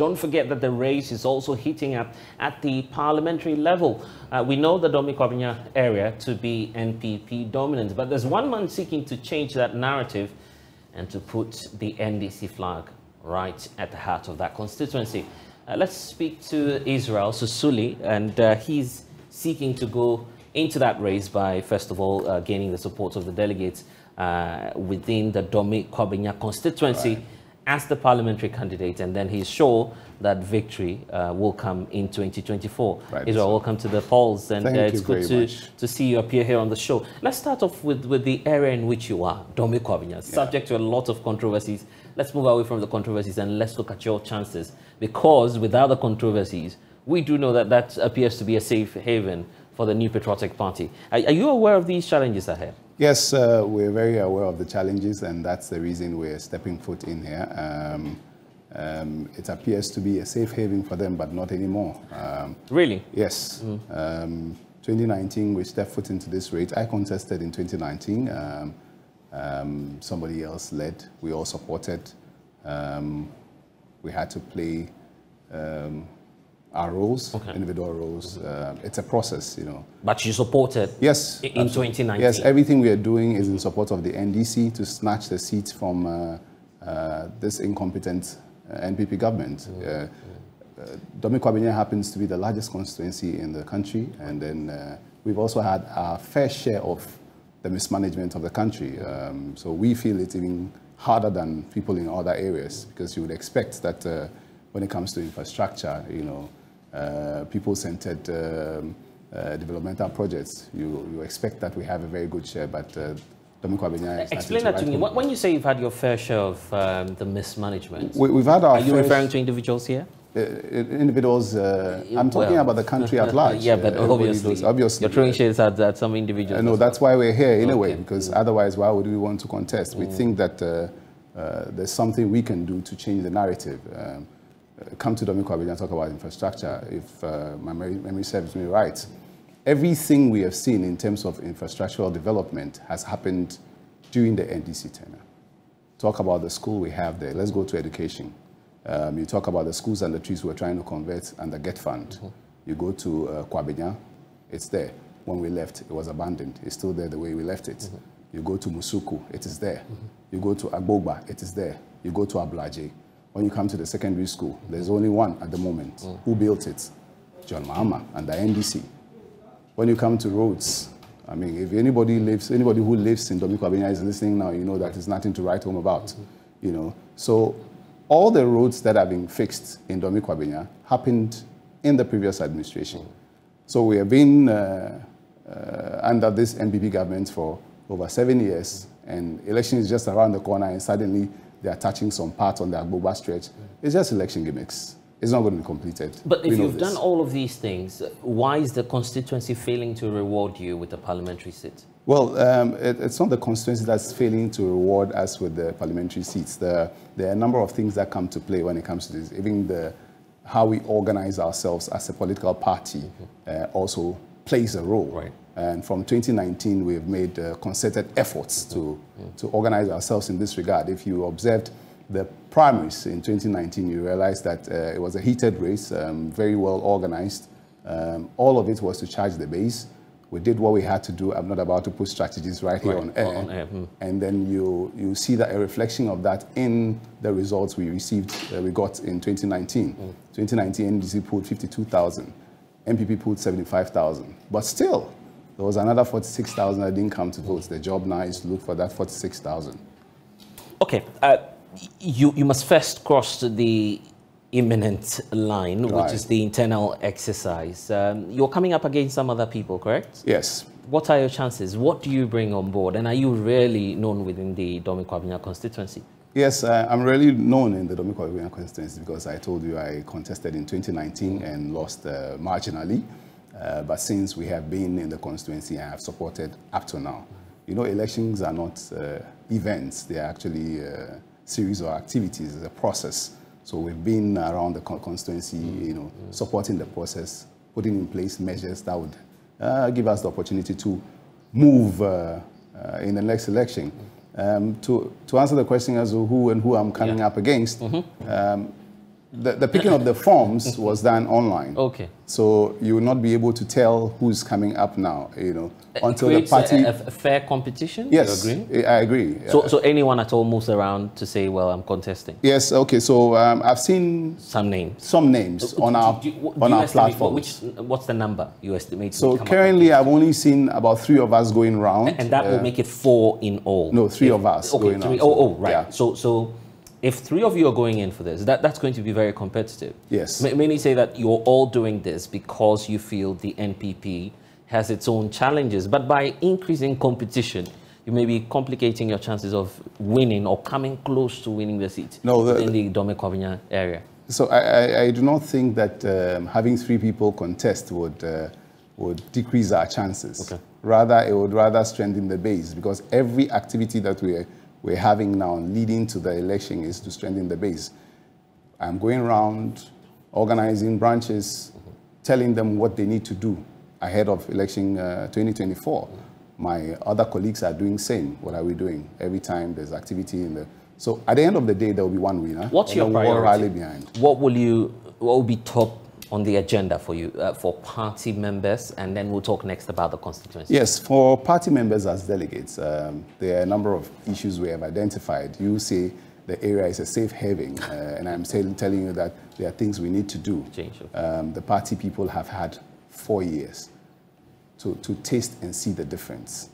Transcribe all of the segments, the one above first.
don't forget that the race is also heating up at the parliamentary level. We know the Dome Kwabenya area to be NPP dominant, but there's one man seeking to change that narrative and to put the NDC flag right at the heart of that constituency. Let's speak to Israel Susuli, and he's seeking to go into that race by, first of all, gaining the support of the delegates within the Dome Kwabenya constituency as the parliamentary candidate, and then he's sure that victory will come in 2024. Israel, welcome to the polls, and it's good to see you appear here on the show. Let's start off with the area in which you are, Dome Kwabenya, subject to a lot of controversies. Let's move away from the controversies and let's look at your chances, because without the controversies, we do know that that appears to be a safe haven for the New Patriotic Party. Are you aware of these challenges ahead? Yes, we're very aware of the challenges, and that's the reason we're stepping foot in here. It appears to be a safe haven for them, but not anymore. Really? Yes. 2019, we stepped foot into this race. I contested in 2019. Somebody else led. We all supported. We had to play our roles, individual roles. It's a process, you know. But you supported in 2019? Yes, everything we are doing is in support of the NDC to snatch the seats from this incompetent NPP government. Dome Kwabenya happens to be the largest constituency in the country, and then we've also had our fair share of the mismanagement of the country. So we feel it's even harder than people in other areas, because you would expect that when it comes to infrastructure, you know, people-centered developmental projects, you expect that we have a very good share, but Dome Kwabenya is explain that to me. When you say you've had your fair share of the mismanagement, we've had our. Are you referring to individuals here? Individuals. I'm talking about the country at large. Yeah, but obviously you're throwing shades at some individuals. No, that's why we're here in a way, because otherwise, why would we want to contest? We think that there's something we can do to change the narrative. Come to Dome Kwabenya and talk about infrastructure. If my memory serves me right, everything we have seen in terms of infrastructural development has happened during the NDC tenure. Talk about the school we have there. Let's go to education. You talk about the schools and the trees we're trying to convert and the GET fund. You go to Kwabenya, it's there. When we left, it was abandoned. It's still there the way we left it. You go to Musuku, it is there. You go to Agbogba, it is there. You go to Ablaje. When you come to the secondary school, there's only one at the moment. Who built it? John Mahama and the NDC. When you come to roads, I mean, if anybody who lives in Dome Kwabenya is listening now, you know that there's nothing to write home about. You know, so all the roads that have been fixed in Dome Kwabenya happened in the previous administration. So we have been under this NPP government for over 7 years, and election is just around the corner, and suddenly they are touching some parts on the Agbogba stretch. It's just election gimmicks. It's not going to be completed. But if you've done all of these things, why is the constituency failing to reward you with a parliamentary seat? Well, it's not the constituency that's failing to reward us with the parliamentary seats. There are a number of things that come to play when it comes to this. Even how we organize ourselves as a political party also plays a role. Right. And from 2019, we've made concerted efforts to organize ourselves in this regard. If you observed the primaries in 2019, you realize that it was a heated race, very well organized. All of it was to charge the base. We did what we had to do. I'm not about to put strategies right here on air. And then you see that a reflection of that in the results we received, we got in 2019. 2019, NDC pulled 52,000. MPP pulled 75,000. But still, there was another 46,000 that didn't come to vote. The job now is to look for that 46,000. Okay. You must first cross the imminent line, which is the internal exercise. You're coming up against some other people, correct? Yes. What are your chances? What do you bring on board? And are you really known within the Dome Kwabenya constituency? Yes, I'm really known in the Dome Kwabenya constituency because I told you I contested in 2019 and lost marginally. But since we have been in the constituency, I have supported up to now. You know, elections are not events. They are actually a series of activities. It's a process. So we've been around the constituency, you know, supporting the process, putting in place measures that would give us the opportunity to move in the next election. To answer the question as to who I'm coming up against, The picking of the forms was done online. Okay. So you will not be able to tell who's coming up now, you know, until the party... a fair competition? Yes, you agree? I agree. So anyone at all moves around to say, well, I'm contesting? Yes, okay. So I've seen... Some names. Some names on our platform. What's the number you estimate? So currently I've only seen about 3 of us going round. And that will make it 4 in all? No, 3 of us going round. Oh, right. Yeah. So if 3 of you are going in for this, that's going to be very competitive. Yes. Many say that you're all doing this because you feel the NPP has its own challenges, but by increasing competition, you may be complicating your chances of winning or coming close to winning the seat in the Dome Kwabenya area. So I do not think that having 3 people contest would decrease our chances. Okay. Rather, it would strengthen the base, because every activity that we're having now leading to the election is to strengthen the base. I'm going around organizing branches, telling them what they need to do ahead of election 2024. My other colleagues are doing the same. What are we doing? Every time there's activity in the... So at the end of the day, there will be one winner. What's your priority? Rally behind. What will be top on the agenda for you, for party members, and then we'll talk next about the constituency? Yes, for party members as delegates, there are a number of issues we have identified. You say the area is a safe haven, and I'm telling you that there are things we need to do. Change. The party people have had 4 years to taste and see the difference.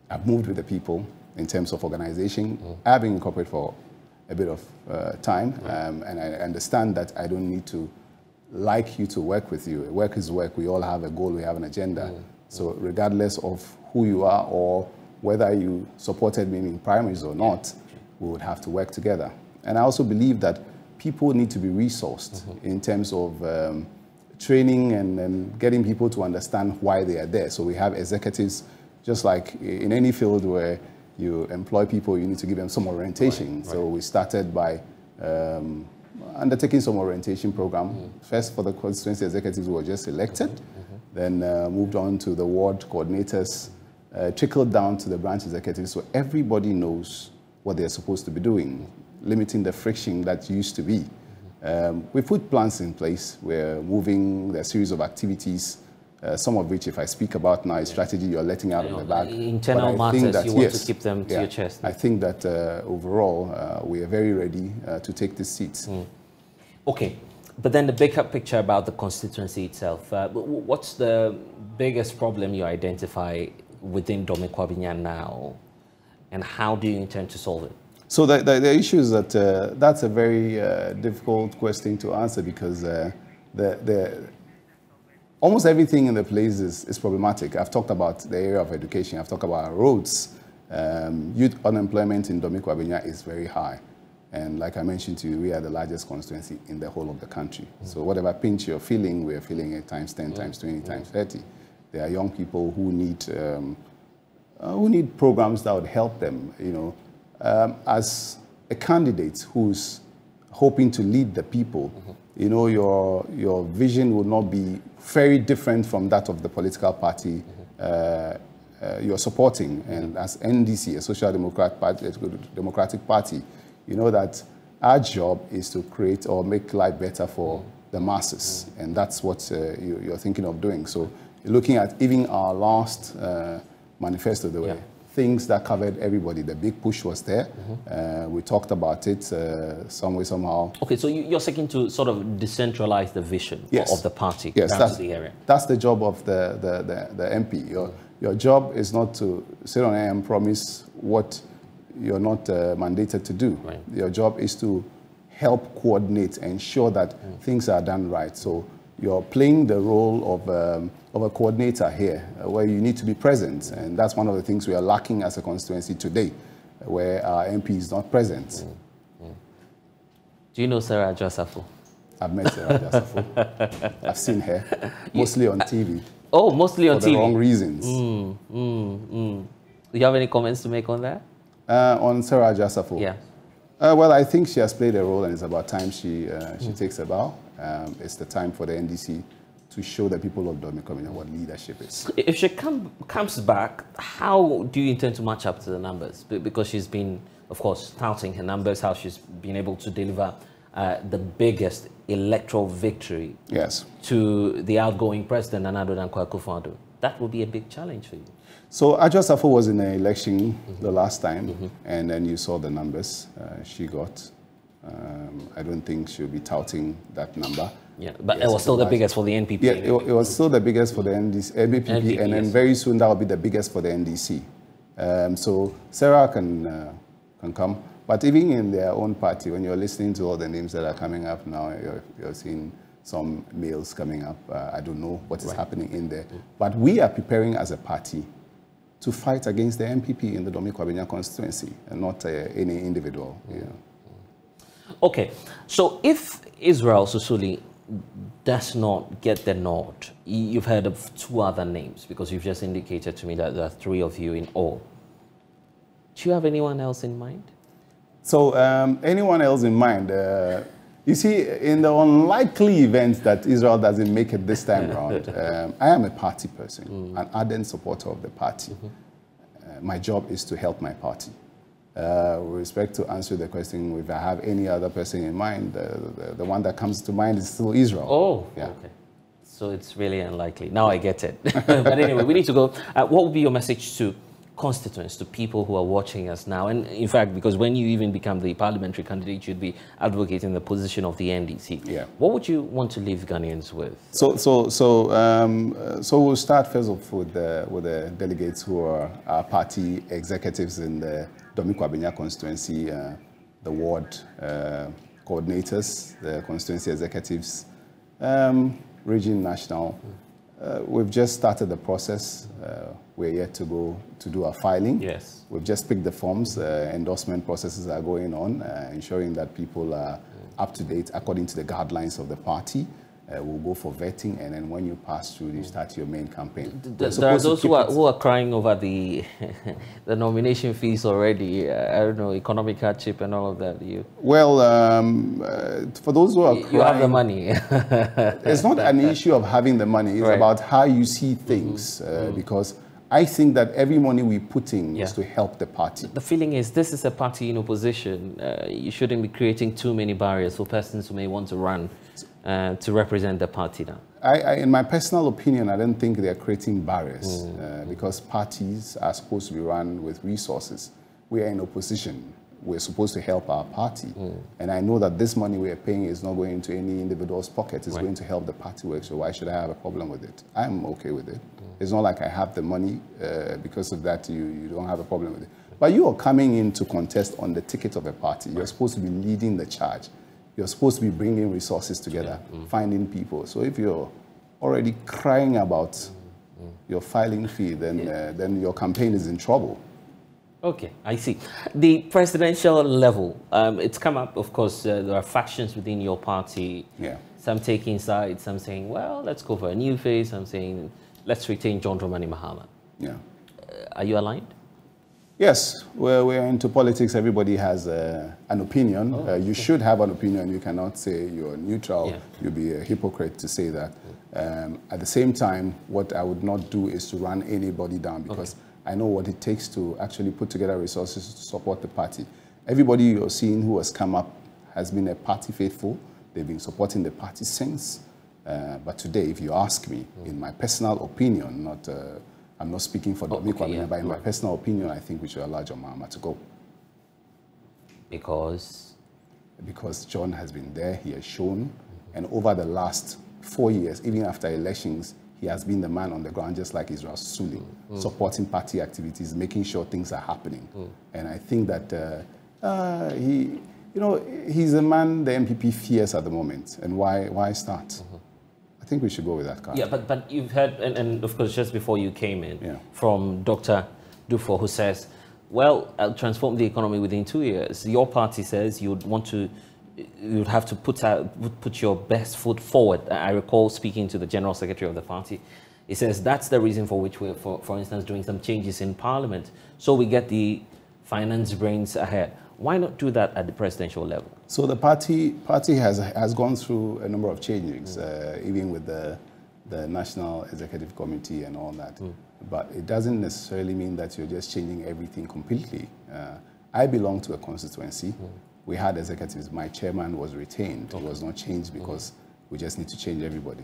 I've moved with the people in terms of organization. I've been in corporate for a bit of time, and I understand that I don't need to like you to work with you. Work is work. We all have a goal. We have an agenda. So regardless of who you are or whether you supported me in primaries or not, we would have to work together. And I also believe that people need to be resourced in terms of training and getting people to understand why they are there. So we have executives, just like in any field where you employ people, you need to give them some orientation. So we started by undertaking some orientation program. First for the constituency executives who were just elected, then moved on to the ward coordinators, trickled down to the branch executives, so everybody knows what they're supposed to be doing, limiting the friction that used to be. We put plans in place. We're moving a series of activities, some of which, if I speak about now, is strategy you're letting out of the bag. Internal matters, you want to keep them to your chest. I think that overall, we are very ready to take these seats. Okay, but then the bigger picture about the constituency itself. What's the biggest problem you identify within Dome Kwabenya now, and how do you intend to solve it? So the issue is that that's a very difficult question to answer, because almost everything in the place is problematic. I've talked about the area of education. I've talked about roads. Youth unemployment in Dome Kwabenya is very high. And like I mentioned to you, we are the largest constituency in the whole of the country. So whatever pinch you're feeling, we're feeling it times 10, times 20, times 30. There are young people who need programs that would help them, you know. As a candidate who's hoping to lead the people, you know, your vision will not be very different from that of the political party you're supporting. And as NDC, a social democratic party, you know that our job is to create or make life better for the masses. And that's what you're thinking of doing. So looking at even our last manifesto, there were things that covered everybody. The big push was there. We talked about it some way, somehow. Okay, so you're seeking to sort of decentralize the vision of the party down to the area. That's the job of the MP. Your job is not to sit on air and promise what you're not mandated to do. Your job is to help coordinate, ensure that things are done right. So you're playing the role of a coordinator here, where you need to be present. And that's one of the things we are lacking as a constituency today, where our MP is not present. Do you know Sarah Josafu? I've met Sarah Josafu. I've seen her, mostly on TV. Oh, mostly on TV? For the wrong reasons. Do you have any comments to make on that? On Sarah Josafu? Yeah. Well, I think she has played a role, and it's about time she takes a bow. It's the time for the NDC to show the people of Dome Kwabenya what leadership is. If she comes back, how do you intend to match up to the numbers? Because she's been, of course, touting her numbers, how she's been able to deliver the biggest electoral victory yes. to the outgoing president, Nana Akufo-Addo. That would be a big challenge for you. So Adjo Safo was in the election the last time, and then you saw the numbers she got. I don't think she'll be touting that number. Yeah, but yes, it was still the biggest for the NPP. Yeah, it was still the biggest for the NPP, and then very soon that will be the biggest for the NDC. So Sarah can come, but even in their own party, when you're listening to all the names that are coming up now, you're seeing some males coming up. I don't know what is happening in there, but we are preparing as a party to fight against the NPP in the Dome Kwabenya constituency, and not any individual. Yeah. Okay, so if Israel Susuli does not get the nod, you've heard of 2 other names, because you've just indicated to me that there are 3 of you in all. Do you have anyone else in mind? So anyone else in mind? You see, in the unlikely event that Israel doesn't make it this time around, I am a party person, an ardent supporter of the party. My job is to help my party. With respect to answer the question, if I have any other person in mind, the one that comes to mind is still Israel. Oh, yeah. Okay. So it's really unlikely. Now I get it. But anyway, we need to go. What would be your message to constituents, to people who are watching us now? And in fact, because when you even become the parliamentary candidate, you'd be advocating the position of the NDC. Yeah. What would you want to leave Ghanaians with? So we'll start first off with the delegates who are our party executives in the Dome Kwabenya constituency, the ward coordinators, the constituency executives, region, national. We've just started the process. We're yet to go to do our filing. Yes. We've just picked the forms. Endorsement processes are going on, ensuring that people are up to date according to the guidelines of the party. We'll go for vetting, and then when you pass through, you start your main campaign. There are those who are crying over the the nomination fees already. I don't know, economic hardship and all of that. Well, for those who are crying, you have the money. It's not an issue of having the money. It's about how you see things, because I think that every money we put in is to help the party. The feeling is this is a party in opposition. You shouldn't be creating too many barriers for persons who may want to run to represent the party now. In my personal opinion, I don't think they're creating barriers because parties are supposed to be run with resources. We are in opposition. We're supposed to help our party. And I know that this money we are paying is not going into any individual's pocket. It's going to help the party work. So why should I have a problem with it? I'm okay with it. It's not like I have the money. Because of that, you don't have a problem with it. But you are coming in to contest on the ticket of a party. You're supposed to be leading the charge. You're supposed to be bringing resources together, finding people. So if you're already crying about your filing fee, then your campaign is in trouble. Okay, I see. The presidential level, it's come up, of course, there are factions within your party. Yeah. Some taking sides, some saying, well, let's go for a new phase. Some saying, let's retain John Dramani Mahama. Yeah. Are you aligned? Yes, we're into politics. Everybody has an opinion. You should have an opinion. You cannot say you're neutral. Yeah. You'll be a hypocrite to say that. At the same time, what I would not do is to run anybody down, because I know what it takes to actually put together resources to support the party. Everybody you're seeing who has come up has been a party faithful. They've been supporting the party since. But today, if you ask me, in my personal opinion, I'm not speaking for Dome Kwabenya, but in my personal opinion, I think we should allow John Mahama to go. Because? Because John has been there, he has shown, and over the last 4 years, even after elections, he has been the man on the ground, just like Israel Susuli, supporting party activities, making sure things are happening. And I think that he's a man the MPP fears at the moment, and why start? I think we should go with that card. Yeah, but you've heard, and of course, just before you came in, from Dr. Dufo, who says, well, I'll transform the economy within 2 years. Your party says you'd have to put your best foot forward. I recall speaking to the General Secretary of the party. He says that's the reason for which we're, for instance, doing some changes in Parliament, so we get the finance brains ahead. Why not do that at the presidential level? So the party has gone through a number of changes, even with the National Executive Committee and all that. But it doesn't necessarily mean that you're just changing everything completely. I belong to a constituency. we had executives. My chairman was retained. It was not changed because we just need to change everybody.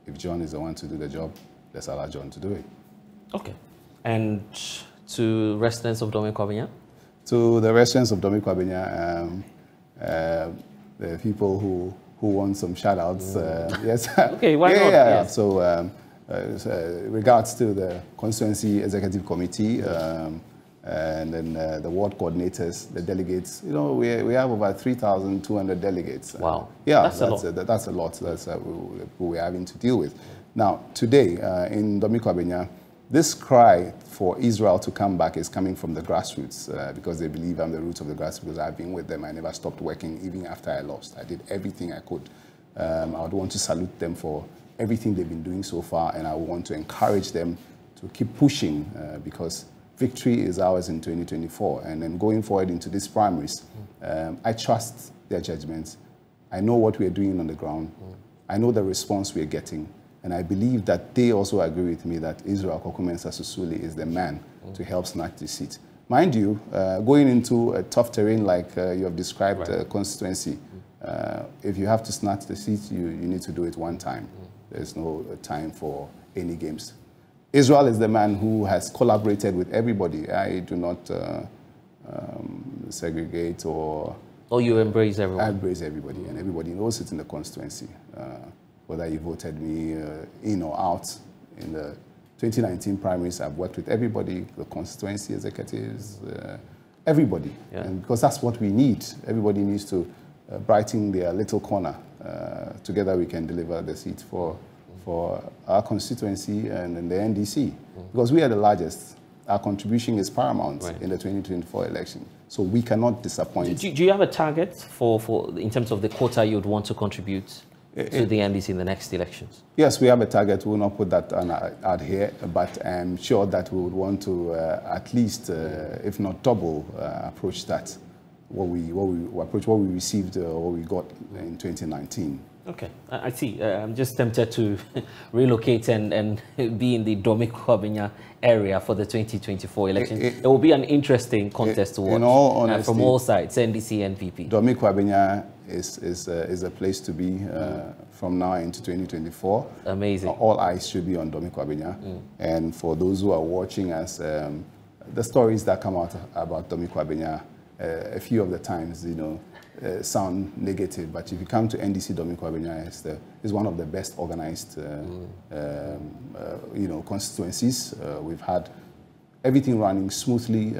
If John is the one to do the job, let's allow John to do it. Okay. And to residents of Dome Kwabenya? To the residents of Dome Kwabenya, the people who want some shout-outs, yes. Okay, why not? Yeah. So, regards to the constituency executive committee, and then the ward coordinators, the delegates, you know, we have about 3,200 delegates. Wow. Yeah, that's a lot. That's a lot. That's who we're having to deal with. Now, today, in Dome Kwabenya, this cry for Israel to come back is coming from the grassroots because they believe I'm the roots of the grassroots. Because I've been with them. I never stopped working even after I lost. I did everything I could. I would want to salute them for everything they've been doing so far, and I want to encourage them to keep pushing because victory is ours in 2024. And then going forward into these primaries, I trust their judgments. I know what we're doing on the ground. I know the response we're getting. And I believe that they also agree with me that Israel Kokumensa Susuli is the man to help snatch the seat. Mind you, going into a tough terrain like you have described, constituency, if you have to snatch the seat, you need to do it one time. There's no time for any games. Israel is the man who has collaborated with everybody. I do not segregate or... Or you embrace everyone? I embrace everybody, and everybody knows it in the constituency. Whether you voted me in or out in the 2019 primaries, I've worked with everybody, the constituency executives, everybody. Yeah. And because that's what we need. Everybody needs to brighten their little corner. Together we can deliver the seat for our constituency and the NDC. Because we are the largest. Our contribution is paramount in the 2024 election. So we cannot disappoint. Do you have a target for in terms of the quota you would want to contribute to the NDC in the next elections? Yes, we have a target. We will not put that out here, but I'm sure that we would want to at least, if not double, approach that. What we received or what we got in 2019. Okay, I see. I'm just tempted to relocate and be in the Dome Kwabenya area for the 2024 election. It will be an interesting contest to watch. In all honesty, from all sides, NDC and NPP. Dome Kwabenya is a place to be from now into 2024. Amazing. All eyes should be on Dome Kwabenya. And for those who are watching us, the stories that come out about Dome Kwabenya, a few of the times, you know, sound negative, but if you come to NDC Dome Kwabenya, it's one of the best organized, you know, constituencies. We've had everything running smoothly. You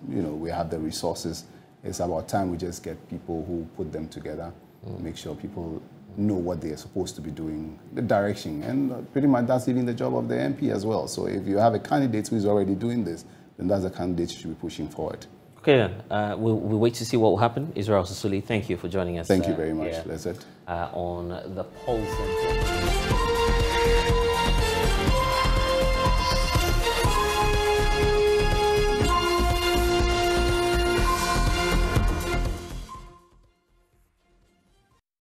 know, we have the resources. It's about time we just get people who put them together, make sure people know what they are supposed to be doing, the direction, and pretty much that's even the job of the MP as well. So if you have a candidate who is already doing this, then that's the candidate you should be pushing forward. Okay, then. We'll wait to see what will happen. Israel Susuli, thank you for joining us. Thank you very much. That's it. On the Pulse.